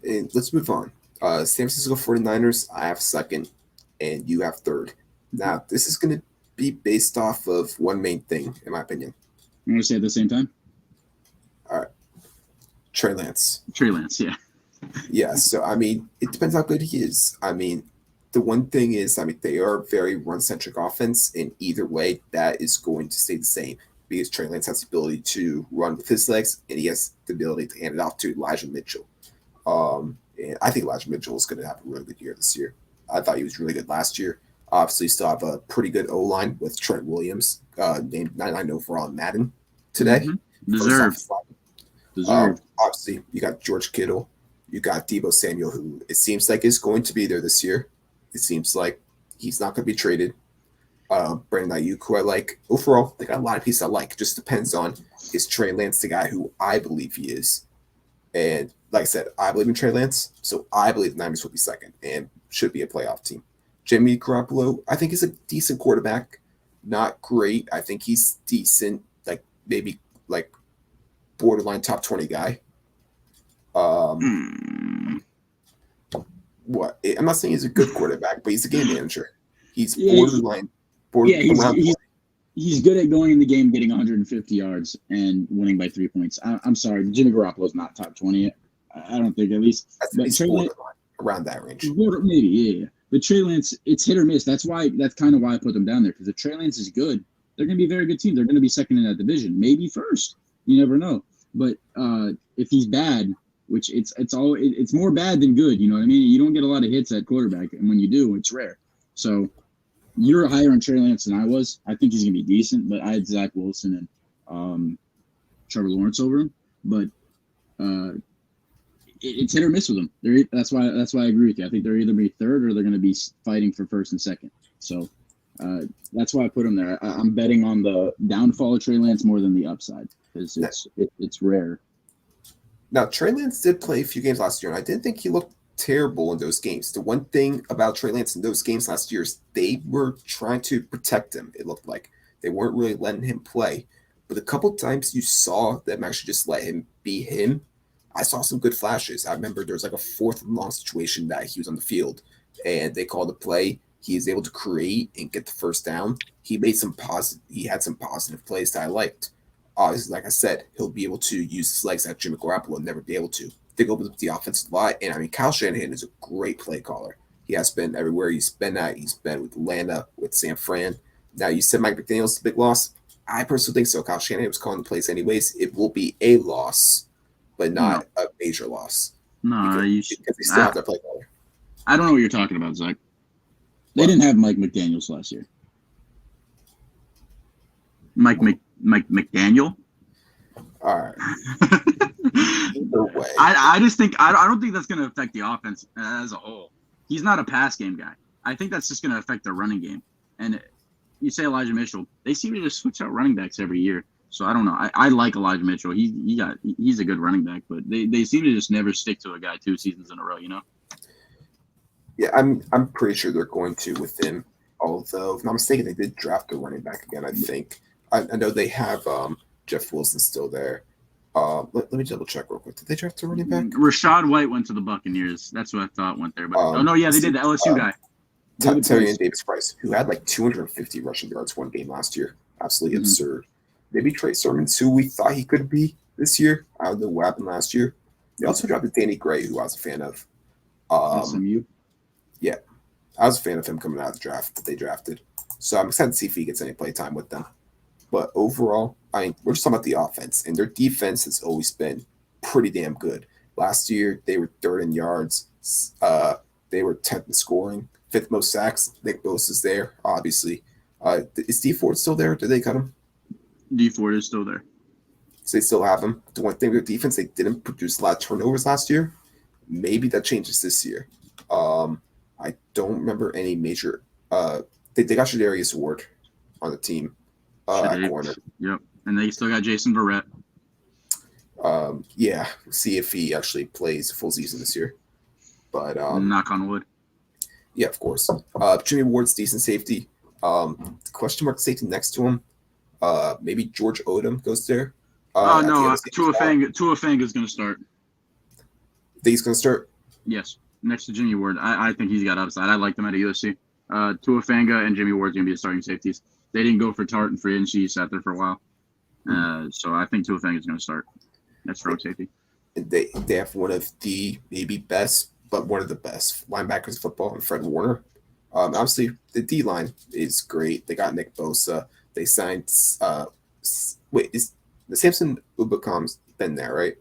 And let's move on. San Francisco 49ers, I have second, and you have third. Now, this is going to be based off of one main thing, in my opinion. I'm going to say at the same time? All right. Trey Lance. Trey Lance, yeah. Yeah, so, I mean, it depends how good he is. I mean, the one thing is, I mean, they are very run-centric offense, and either way, that is going to stay the same because Trey Lance has the ability to run with his legs, and he has the ability to hand it off to Elijah Mitchell. And I think Elijah Mitchell is going to have a really good year this year. I thought he was really good last year. Obviously, still have a pretty good O-line with Trent Williams, named 99 overall in Madden today. Deserved. Obviously, you got George Kittle. You got Deebo Samuel, who it seems like is going to be there this year. It seems like he's not going to be traded. Brandon Ayuk, who I like. Overall, they got a lot of pieces I like. It just depends on, is Trey Lance the guy who I believe he is? And like I said, I believe in Trey Lance, so I believe the Niners will be second and should be a playoff team. Jimmy Garoppolo, I think he's a decent quarterback. Not great. I think he's decent, like maybe like borderline top 20 guy. What? I'm not saying he's a good quarterback, but he's a game manager. He's borderline. He's good at going in the game, getting 150 yards, and winning by 3 points. I'm sorry, Jimmy Garoppolo is not top 20. I don't think, at least. He's borderline, around that range. Maybe, yeah. But Trey Lance, it's hit or miss. That's kind of why I put them down there, because if Trey Lance is good, they're going to be a very good team. They're going to be second in that division, maybe first. You never know. But if he's bad, which it's more bad than good, you know what I mean? You don't get a lot of hits at quarterback, and when you do, it's rare. So you're higher on Trey Lance than I was. I think he's going to be decent, but I had Zach Wilson and Trevor Lawrence over him. But it's hit or miss with them. That's why I agree with you. I think they're either be third or they're going to be fighting for first and second. So that's why I put them there. I'm betting on the downfall of Trey Lance more than the upside because it's rare. Now, Trey Lance did play a few games last year, and I didn't think he looked terrible in those games. The one thing about Trey Lance in those games last year is they were trying to protect him. It looked like they weren't really letting him play. But a couple times you saw them actually just let him be him. I saw some good flashes. I remember there was like a 4th and long situation that he was on the field, and they called a play. He was able to create and get the first down. He made He had some positive plays that I liked. Obviously, like I said, he'll be able to use his legs that Jimmy Garoppolo would never be able to. They go with the offensive line, and I mean, Kyle Shanahan is a great play caller. He has been everywhere he's been at. He's been with Atlanta, with San Fran. Now, you said Mike McDaniel's a big loss. I personally think so. Kyle Shanahan was calling the plays anyways. It will be a loss, but not a major loss. No, because they still have their play caller. I don't know what you're talking about, Zach. They didn't have Mike McDaniels last year. Mike McDaniel? All right. Either way. I just think I don't think that's going to affect the offense as a whole. He's not a pass game guy. I think that's just going to affect their running game. And you say Elijah Mitchell, they seem to just switch out running backs every year. So I don't know. I like Elijah Mitchell. He's a good running back, but they seem to just never stick to a guy 2 seasons in a row, you know? Yeah, I'm pretty sure they're going to with him. Although, if I'm not mistaken, they did draft a running back again, I think. I know they have Jeff Wilson still there. Let me double check real quick. Did they draft a running back? Rashad White went to the Buccaneers. That's what I thought went there. But they did. The LSU guy. Terry and Davis Price, who had like 250 rushing yards one game last year. Absolutely absurd. Maybe Trey Sermons, who we thought he could be this year. I don't know what happened last year. They also drafted Danny Gray, who I was a fan of. SMU? Yeah. I was a fan of him coming out of the draft that they drafted. So I'm excited to see if he gets any play time with them. But overall, I mean, we're just talking about the offense, and their defense has always been pretty damn good. Last year, they were 3rd in yards. They were 10th in scoring, 5th most sacks. Nick Bosa is there, obviously. Is Dee Ford still there? Did they cut him? Dee Ford is still there. So they still have him. The one thing with defense, they didn't produce a lot of turnovers last year. Maybe that changes this year. I don't remember any major. They got Shadarius Ward on the team at corner. Yep, and they still got Jason Verrett. Yeah, see if he actually plays a full season this year. But knock on wood. Yeah, of course. Jimmy Ward's decent safety. Question mark safety next to him. Maybe George Odom goes there. No, Tua Fanga is going to start. Think he's going to start? Yes, next to Jimmy Ward. I think he's got upside. I like them at a USC. Tua Fanga and Jimmy Ward's going to be the starting safeties. They didn't go for Tart and free agency. He sat there for a while. So I think Tua Fanga is going to start. That's road safety. And they have one of the maybe best, but one of the best linebackers in football, and Fred Warner. Obviously, the D line is great. They got Nick Bosa. They signed. Is the Samson Ubakam's been there, right?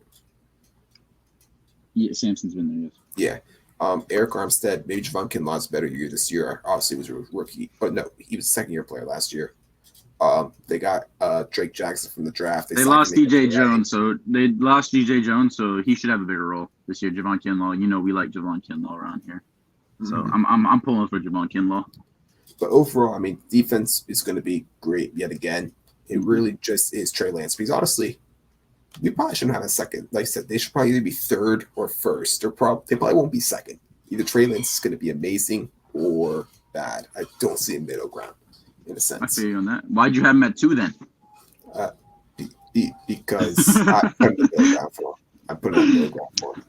Yeah, Samson's been there. Yes. Yeah. Eric Armstead, maybe Javon Kinlaw's better year this year. Obviously, was a rookie, but no, he was a second-year player last year. They got Drake Jackson from the draft. They lost DJ Jones, so he should have a bigger role this year. Javon Kinlaw, we like Javon Kinlaw around here, so I'm pulling for Javon Kinlaw. But overall, I mean, defense is going to be great yet again. It really just is Trey Lance, because honestly, we probably shouldn't have a second. Like I said, they should probably either be third or first. They probably won't be second. Either Trey Lance is going to be amazing or bad. I don't see a middle ground in a sense. I feel you on that. Why'd you have him at 2 then? Because I put a middle ground for him.